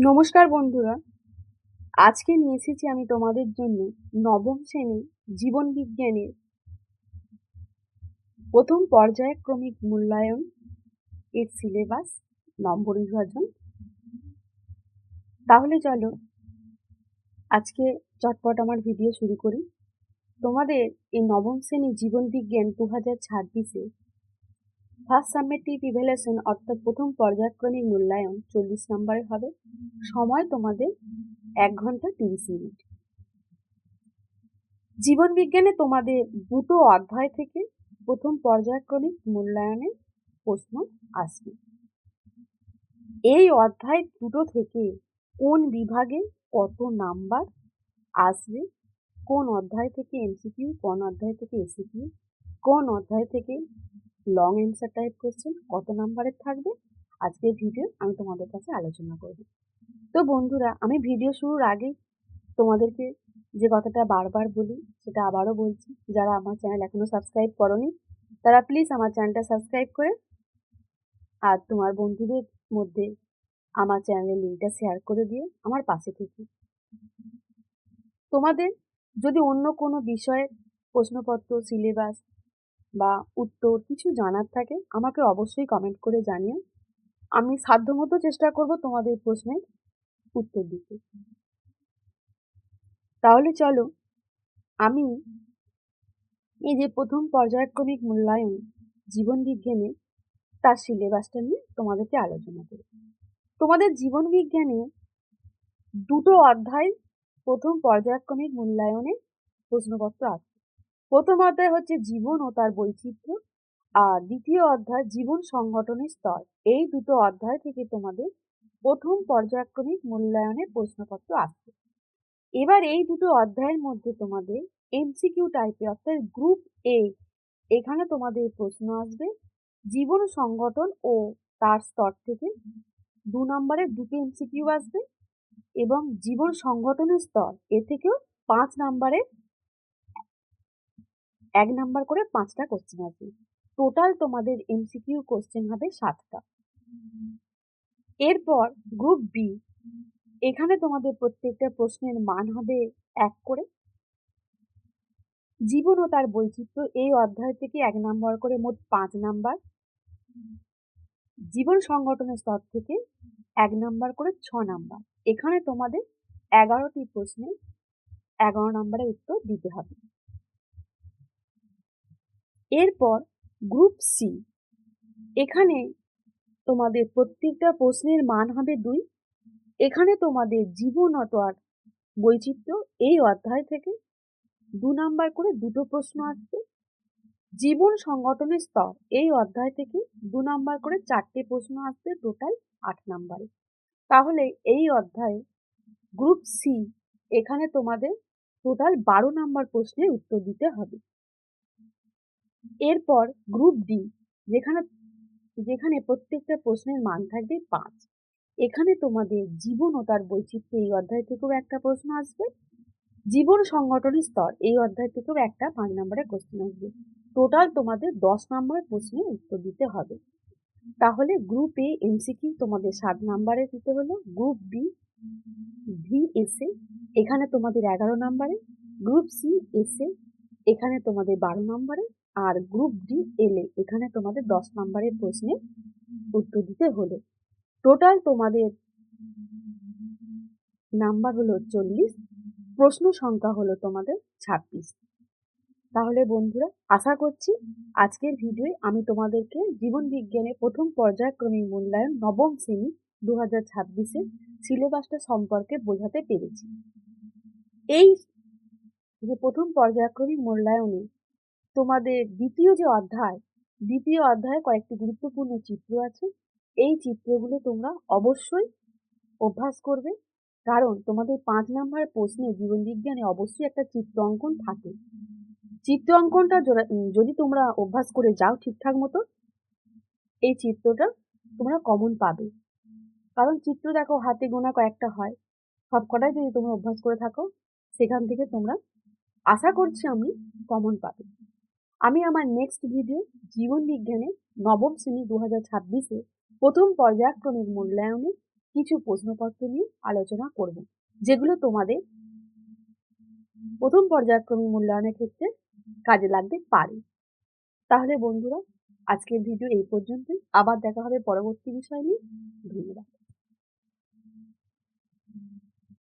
নমস্কার বন্ধুরা, আজকে নিয়ে এসেছি আমি তোমাদের জন্য নবম শ্রেণীর জীবন বিজ্ঞানের প্রথম পর্যায়ক্রমিক মূল্যায়ন এর সিলেবাস নম্বর বিভাজন। তাহলে চলো আজকে চটপট আমার ভিডিও শুরু করি। তোমাদের এই নবম শ্রেণীর জীবন বিজ্ঞান 2026-এ ফার্স্ট সামেটিভ ইভ্যালুয়েশন অর্থাৎ প্রথম পর্যায়ক্রমিক মূল্যায়ন 40 নম্বরের হবে। সময় তোমাদের 1 ঘন্টা 30 মিনিট। জীবন বিজ্ঞানে তোমাদের দুটো অধ্যায় থেকে প্রথম পর্যায়ক্রমিক মূল্যায়নের প্রশ্ন আসবে। এই অধ্যায় দুটো থেকে কোন বিভাগে কত নাম্বার আসবে, কোন অধ্যায় থেকে এমসিকিউ, কোন অধ্যায় থেকে এসিকিউ, কোন অধ্যায় থেকে লং অ্যান্সার টাইপ কোশ্চেন কত নাম্বারের থাকবে, আজকের ভিডিও আমি তোমাদের কাছে আলোচনা করব। তো বন্ধুরা, আমি ভিডিও শুরুর আগে তোমাদেরকে যে কথাটা বারবার বলি সেটা আবারও বলছি, যারা আমার চ্যানেল এখনো সাবস্ক্রাইব করোনি তারা প্লিজ আমার চ্যানেলটা সাবস্ক্রাইব করে আর তোমার বন্ধুদের মধ্যে আমার চ্যানেলের লিঙ্কটা শেয়ার করে দিয়ে আমার পাশে থেকে। তোমাদের যদি অন্য কোনো বিষয়ের প্রশ্নপত্র, সিলেবাস বা উত্তর কিছু জানার থাকে আমাকে অবশ্যই কমেন্ট করে জানিও। আমি সাধ্যমতো চেষ্টা করব তোমাদের প্রশ্নের উত্তর দিতে। তাহলে চলো আমি এই যে প্রথম পর্যায়ক্রমিক মূল্যায়ন জীবন বিজ্ঞানে তার সিলেবাসটা নিয়ে তোমাদেরকে আলোচনা করি। তোমাদের জীবন বিজ্ঞানে দুটো অধ্যায় প্রথম পর্যায়ক্রমিক মূল্যায়নে প্রশ্নপত্র আছে। প্রথম অধ্যায় হচ্ছে জীবন ও তার বৈচিত্র্য, আর দ্বিতীয় অধ্যায় জীবন সংগঠনের স্তর। এই দুটো অধ্যায় থেকে তোমাদের প্রথম পর্যায়ক্রমিক মূল্যায়নে প্রশ্নপত্র আসবে। এবার এই দুটো অধ্যায়ের মধ্যে তোমাদের এমসিকিউ টাইপের অর্থাৎ গ্রুপ এ, এখানে তোমাদের প্রশ্ন আসবে জীবন সংগঠন ও তার স্তর থেকে 2 নম্বরের দুটো এমসিকিউ আসবে, এবং জীবন সংগঠনের স্তর এ থেকেও 5 নম্বরের 1 নাম্বার করে 5টা কোশ্চেন আসবে। টোটাল তোমাদের এমসিকিউ কোশ্চেন হবে 7টা। এরপর গ্রুপ বি, এখানে তোমাদের প্রত্যেকটা প্রশ্নের মান হবে 1 করে। জীবন ও তার বৈচিত্র্য এই অধ্যায় থেকে 1 নাম্বার করে মোট 5 নাম্বার। জীবন সংগঠনের স্তর থেকে 1 নাম্বার করে 6 নাম্বার। এখানে তোমাদের 11টি প্রশ্নে 11 নাম্বারের উত্তর দিতে হবে। এরপর গ্রুপ সি, এখানে তোমাদের প্রত্যেকটা প্রশ্নের মান হবে 2। এখানে তোমাদের জীবন ও তার বৈচিত্র্য এই অধ্যায় থেকে 2 নাম্বার করে দুটো প্রশ্ন আসবে। জীবন সংগঠনের স্তর এই অধ্যায় থেকে 2 নাম্বার করে 4টে প্রশ্ন আসবে, টোটাল 8 নাম্বারে। তাহলে এই অধ্যায়ে গ্রুপ সি, এখানে তোমাদের টোটাল 12 নাম্বার প্রশ্নের উত্তর দিতে হবে। এরপর গ্রুপ ডি, যেখানে যেখানে প্রত্যেকটা প্রশ্নের মান থাকবে 5। এখানে তোমাদের জীবন ও তার বৈচিত্র্য এই অধ্যায় থেকেও একটা প্রশ্ন আসবে। জীবন সংগঠনের স্তর এই অধ্যায় থেকেও একটা 5 নম্বরের কোশ্চেন আসবে। টোটাল তোমাদের 10 নম্বর প্রশ্নের উত্তর দিতে হবে। তাহলে গ্রুপ এ এমসিকিউ তোমাদের 7 নম্বরে দিতে হলো, গ্রুপ বি ভি এসে এখানে তোমাদের 11 নম্বরে, গ্রুপ সি এসে এখানে তোমাদের 12 নম্বরে, আর গ্রুপ ডি এলে এখানে তোমাদের 10 নম্বরের প্রশ্নের উত্তর দিতে হলো। টোটাল তোমাদের নাম্বার হলো 40, প্রশ্ন সংখ্যা হলো তোমাদের 26। তাহলে বন্ধুরা, আশা করছি আজকের ভিডিওয়ে আমি তোমাদেরকে জীবন বিজ্ঞানের প্রথম পর্যায়ক্রমিক মূল্যায়ন নবম শ্রেণী 2026-এর সিলেবাসটা সম্পর্কে বোঝাতে পেরেছি। এই যে প্রথম পর্যায়ক্রমিক মূল্যায়নে তোমাদের দ্বিতীয় অধ্যায়ে কয়েকটি গুরুত্বপূর্ণ চিত্র আছে। এই চিত্রগুলো তোমরা অবশ্যই অভ্যাস করবে, কারণ তোমাদের 5 নাম্বার প্রশ্নে জীবন বিজ্ঞানে অবশ্যই একটা চিত্র অঙ্কন থাকে। চিত্র অঙ্কনটা যদি তোমরা অভ্যাস করে যাও ঠিকঠাক মতো, এই চিত্রটা তোমরা কমন পাবে। কারণ চিত্র দেখো হাতে গোনা কয়েকটা হয়, সবকটাই যদি তোমরা অভ্যাস করে থাকো সেখান থেকে তোমরা আশা করছি আমি কমন পাবে। আমি আমার নেক্সট ভিডিও জীবন বিজ্ঞানে নবম শ্রেণী 2026-এ প্রথম পর্যায়ক্রমিক মূল্যায়নে কিছু প্রশ্নপত্র নিয়ে আলোচনা করব, যেগুলো তোমাদের প্রথম পর্যায়ক্রমিক মূল্যায়নের ক্ষেত্রে কাজে লাগতে পারে। তাহলে বন্ধুরা, আজকের ভিডিও এই পর্যন্তই। আবার দেখা হবে পরবর্তী বিষয় নিয়ে। ধন্যবাদ।